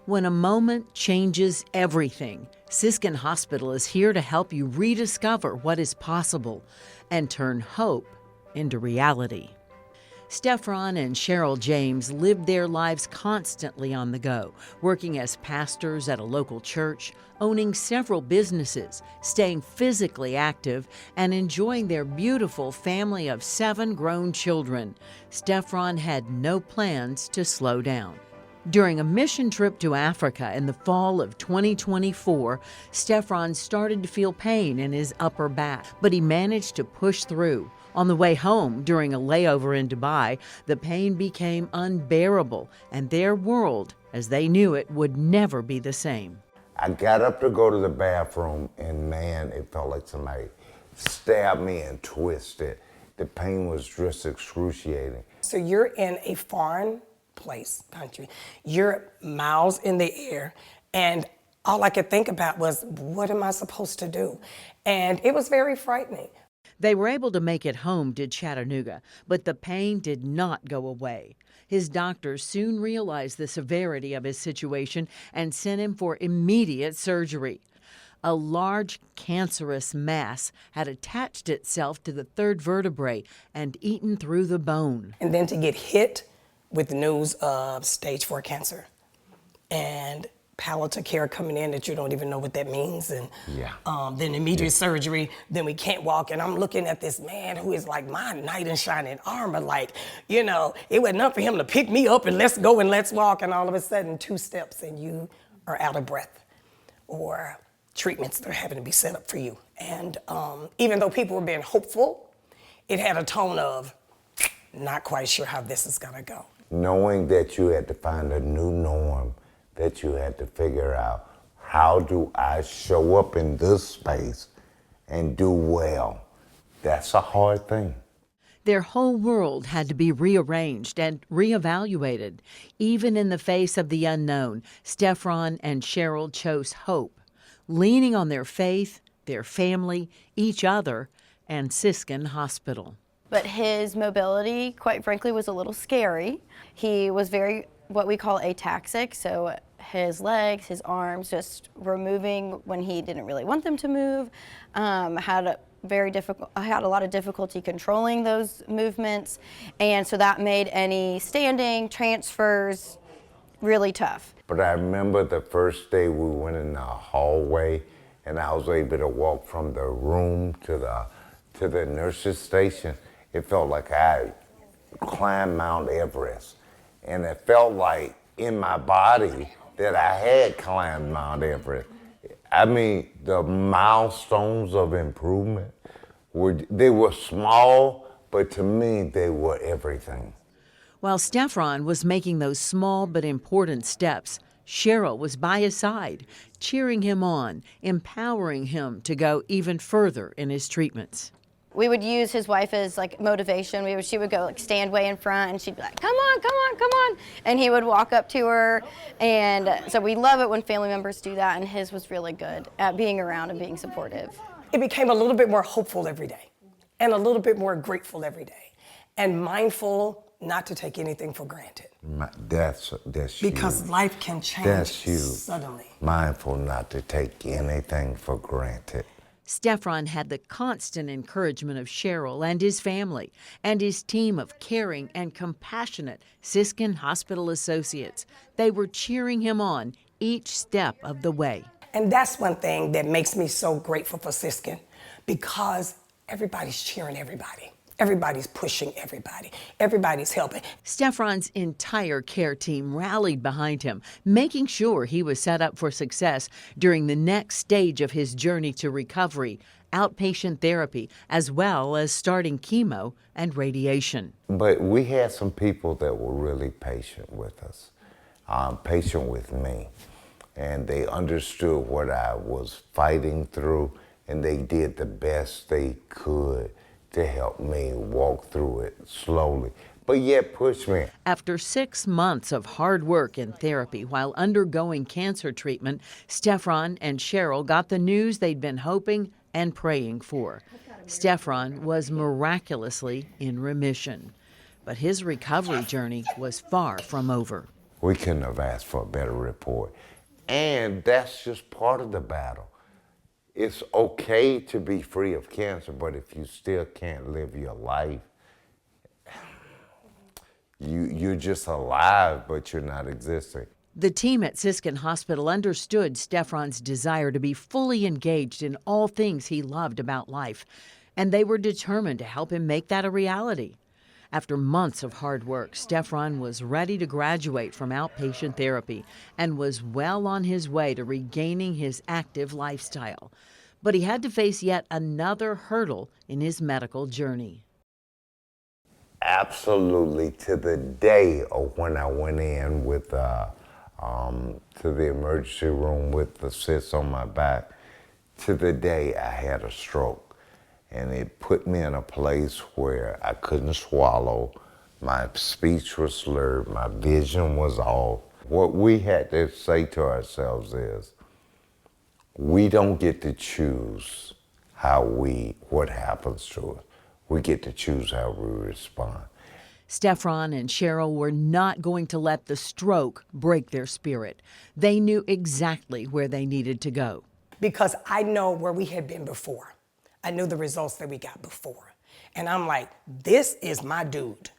When a moment changes everything, Siskin Hospital is here to help you rediscover what is possible and turn hope into reality. Steffron and Steffron James lived their lives constantly on the go, working as pastors at a local church, owning several businesses, staying physically active, and enjoying their beautiful family of 7 grown children. Steffron had no plans to slow down. During a mission trip to Africa in the fall of 2024, Steffron started to feel pain in his upper back, but he managed to push through. On the way home, during a layover in Dubai, the pain became unbearable, and their world, as they knew it, would never be the same. I got up to go to the bathroom, and man, it felt like somebody stabbed me and twisted. The pain was just excruciating. So you're in a foreign country. You're miles in the air, and all I could think about was, what am I supposed to do? And it was very frightening. They were able to make it home to Chattanooga, but the pain did not go away. His doctors soon realized the severity of his situation and sent him for immediate surgery. A large cancerous mass had attached itself to the 3rd vertebrae and eaten through the bone. And then to get hit with the news of stage 4 cancer and palliative care coming in that you don't even know what that means, and then immediate surgery, then we can't walk, and I'm looking at this man who is like my knight in shining armor, like, you know, it wasn't enough for him to pick me up and let's go and let's walk, and all of a sudden 2 steps and you are out of breath, or treatments that are having to be set up for you. And even though people were being hopeful, it had a tone of not quite sure how this is gonna go. Knowing that you had to find a new norm, that you had to figure out, how do I show up in this space and do well? That's a hard thing. Their whole world had to be rearranged and reevaluated. Even in the face of the unknown, Steffron and Cheryl chose hope, leaning on their faith, their family, each other, and Siskin Hospital. But his mobility, quite frankly, was a little scary. He was very, what we call ataxic, so his legs, his arms just were moving when he didn't really want them to move. Had a lot of difficulty controlling those movements, and so that made any standing, transfers, really tough. But I remember the first day we went in the hallway, and I was able to walk from the room to the nurse's station. It felt like I climbed Mount Everest, and it felt like in my body that I had climbed Mount Everest. I mean, the milestones of improvement were small, but to me, they were everything. While Steffron was making those small but important steps, Cheryl was by his side, cheering him on, empowering him to go even further in his treatments. We would use his wife as like motivation. She would go like stand way in front, and she'd be like, "Come on, come on, come on," and he would walk up to her. And so we love it when family members do that, and his was really good at being around and being supportive. It became a little bit more hopeful every day, and a little bit more grateful every day, and mindful not to take anything for granted. That's because huge. Life can change suddenly. Mindful not to take anything for granted. Steffron had the constant encouragement of Cheryl and his family and his team of caring and compassionate Siskin Hospital associates. They were cheering him on each step of the way. And that's one thing that makes me so grateful for Siskin, because everybody's cheering everybody. Everybody's pushing everybody. Everybody's helping. Steffron's entire care team rallied behind him, making sure he was set up for success during the next stage of his journey to recovery, outpatient therapy, as well as starting chemo and radiation. But we had some people that were really patient with us, patient with me, and they understood what I was fighting through, and they did the best they could to help me walk through it slowly, but yet push me. After 6 months of hard work in therapy while undergoing cancer treatment, Steffron and Cheryl got the news they'd been hoping and praying for. Steffron was miraculously in remission, but his recovery journey was far from over. We couldn't have asked for a better report. And that's just part of the battle. It's okay to be free of cancer, but if you still can't live your life, you're just alive, but you're not existing. The team at Siskin Hospital understood Steffron's desire to be fully engaged in all things he loved about life, and they were determined to help him make that a reality. After months of hard work, Steffron was ready to graduate from outpatient therapy and was well on his way to regaining his active lifestyle. But he had to face yet another hurdle in his medical journey. Absolutely, to the day of when I went in with to the emergency room with the cyst on my back, to the day I had a stroke. And it put me in a place where I couldn't swallow, my speech was slurred, my vision was off. What we had to say to ourselves is, we don't get to choose what happens to us. We get to choose how we respond. Steffron and Cheryl were not going to let the stroke break their spirit. They knew exactly where they needed to go. Because I know where we had been before. I knew the results that we got before. And I'm like, this is my dude.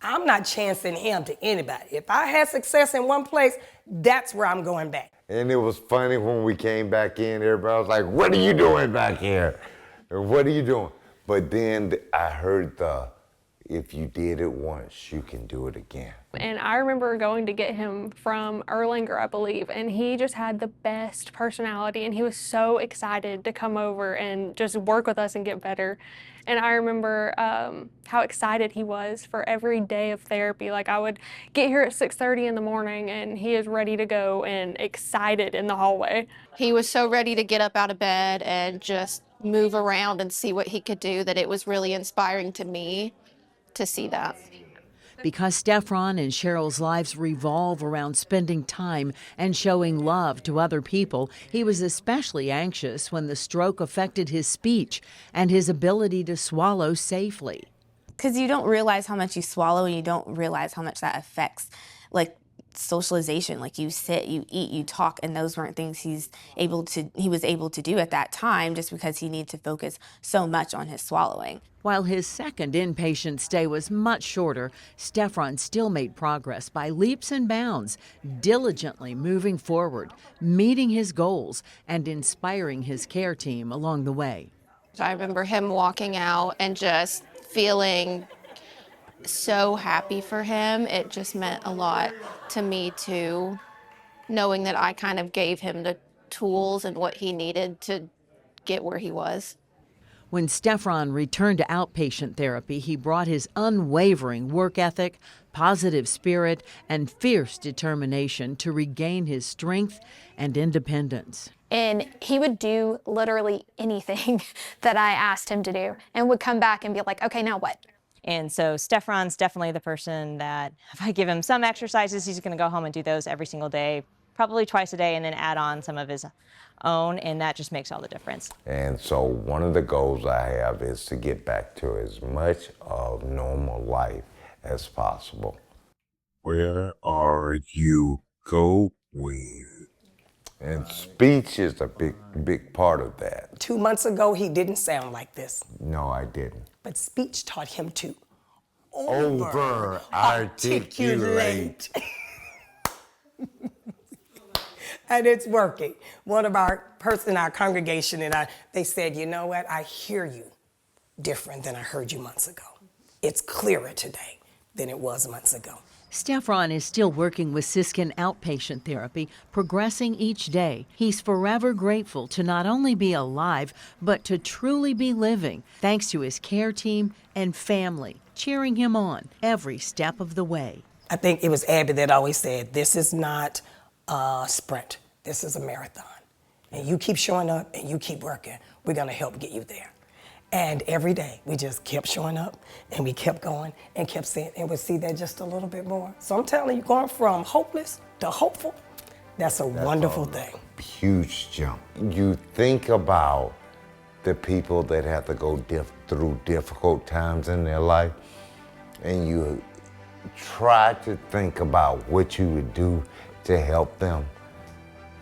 I'm not chancing him to anybody. If I had success in one place, that's where I'm going back. And it was funny when we came back in, everybody was like, what are you doing back here? What are you doing? But then I heard if you did it once, you can do it again. And I remember going to get him from Erlanger, I believe, and he just had the best personality, and he was so excited to come over and just work with us and get better. And I remember how excited he was for every day of therapy. Like, I would get here at 6:30 in the morning, and he is ready to go and excited in the hallway. He was so ready to get up out of bed and just move around and see what he could do that it was really inspiring to me to see that. Because Steffron and Cheryl's lives revolve around spending time and showing love to other people, he was especially anxious when the stroke affected his speech and his ability to swallow safely. Because you don't realize how much you swallow, and you don't realize how much that affects, like, socialization. Like, you sit, you eat, you talk, and those weren't things he was able to do at that time, just because he needed to focus so much on his swallowing. While his second inpatient stay was much shorter, Steffron still made progress by leaps and bounds, diligently moving forward, meeting his goals, and inspiring his care team along the way. I remember him walking out and just feeling so happy for him. It just meant a lot to me too, knowing that I kind of gave him the tools and what he needed to get where he was. When Steffron returned to outpatient therapy, he brought his unwavering work ethic, positive spirit, and fierce determination to regain his strength and independence. And he would do literally anything that I asked him to do, and would come back and be like, okay, now what? And so Steffron's definitely the person that if I give him some exercises, he's going to go home and do those every single day, probably twice a day, and then add on some of his own, and that just makes all the difference. And so one of the goals I have is to get back to as much of normal life as possible. Where are you going? And speech is a big part of that. 2 months ago, he didn't sound like this. No, I didn't. But speech taught him to over-articulate. And it's working. One of our person in our congregation and they said, you know what, I hear you different than I heard you months ago. It's clearer today than it was months ago. Steffron is still working with Siskin outpatient therapy, progressing each day. He's forever grateful to not only be alive, but to truly be living, thanks to his care team and family, cheering him on every step of the way. I think it was Abby that always said, this is not a sprint, this is a marathon. And you keep showing up and you keep working, we're gonna help get you there. And every day, we just kept showing up, and we kept going, and kept saying, and we see that just a little bit more. So I'm telling you, going from hopeless to hopeful, that's a wonderful thing. Huge jump. You think about the people that have to go through difficult times in their life, and try to think about what you would do to help them.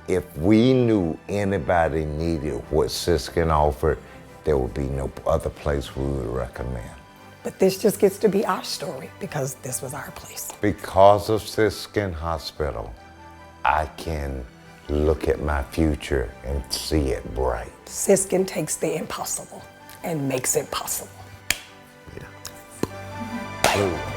If we knew anybody needed what Siskin offered, there would be no other place we would recommend. But this just gets to be our story because this was our place. Because of Siskin Hospital, I can look at my future and see it bright. Siskin takes the impossible and makes it possible. Yeah.